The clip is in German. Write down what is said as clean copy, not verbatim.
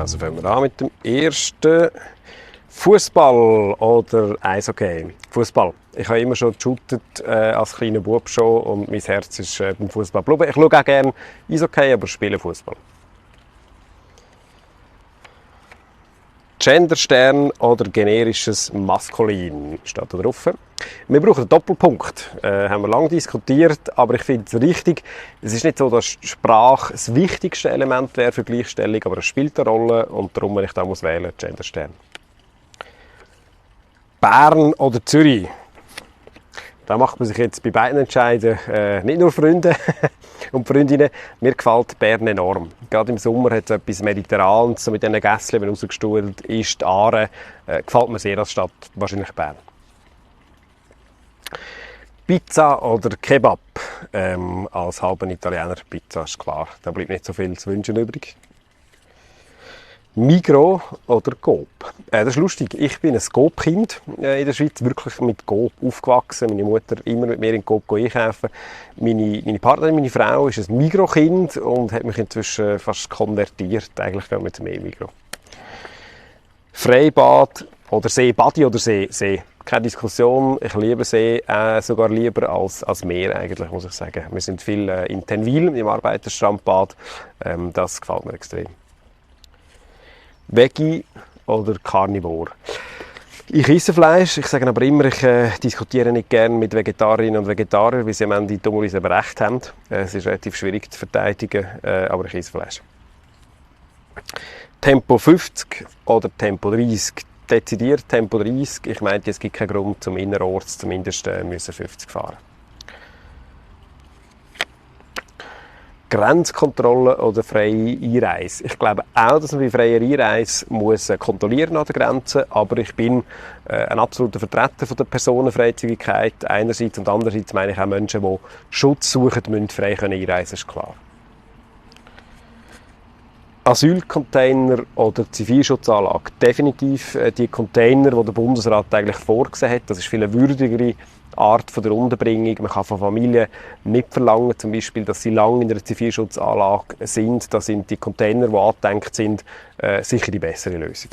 Also fangen wir an mit dem ersten. Fußball oder Eishockey? Fußball. Ich habe immer schon geshootet, als kleiner Bub schon, und mein Herz ist beim Fußball geblieben. Ich schaue auch gerne Eishockey, aber spiele Fußball. Genderstern oder generisches Maskulin steht da drauf. Wir brauchen einen Doppelpunkt. Haben wir lange diskutiert, aber ich finde es richtig. Es ist nicht so, dass Sprache das wichtigste Element wäre für Gleichstellung, aber es spielt eine Rolle, und darum, wenn ich da muss wählen, Genderstern. Bern oder Zürich? Da macht man sich jetzt bei beiden Entscheiden nicht nur Freunde und Freundinnen. Mir gefällt Bern enorm. Gerade im Sommer hat es etwas Mediterranes, so mit diesen Gässchen, wenn rausgestuhlt ist, die Aare. Gefällt mir sehr als Stadt, wahrscheinlich Bern. Pizza oder Kebab? Als halber Italiener, Pizza ist klar. Da bleibt nicht so viel zu wünschen übrig. Migros oder Coop? Das ist lustig. Ich bin ein Coop-Kind in der Schweiz, wirklich mit Coop aufgewachsen. Meine Mutter immer mit mir in Coop einkaufen. Meine Partnerin, meine Frau, ist ein Migros-Kind und hat mich inzwischen fast konvertiert. Eigentlich gehen wir zu mehr Migros. Freibad oder See? Badi oder See? See. Keine Diskussion. Ich liebe See, sogar lieber als Meer eigentlich, muss ich sagen. Wir sind viel in Tenwil, im Arbeiterstrandbad. Das gefällt mir extrem. Veggie oder Carnivore? Ich esse Fleisch, ich sage aber immer, ich diskutiere nicht gerne mit Vegetarierinnen und Vegetariern, weil sie am Ende dummerweise recht haben. Es ist relativ schwierig zu verteidigen, aber ich esse Fleisch. Tempo 50 oder Tempo 30? Dezidiert Tempo 30. Ich meinte, es gibt keinen Grund, zum innerorts zumindest 50 fahren. Grenzkontrolle oder freie Einreise? Ich glaube auch, dass man bei freier Einreise muss kontrollieren an der Grenze, aber ich bin ein absoluter Vertreter von der Personenfreizügigkeit einerseits, und andererseits meine ich auch Menschen, die Schutz suchen, müssen frei einreisen, ist klar. Asylcontainer oder Zivilschutzanlage? Definitiv die Container, die der Bundesrat eigentlich vorgesehen hat. Das ist viel eine würdigere Art von der Unterbringung. Man kann von Familien nicht verlangen, zum Beispiel, dass sie lange in einer Zivilschutzanlage sind. Da sind die Container, die angedenkt sind, sicher die bessere Lösung.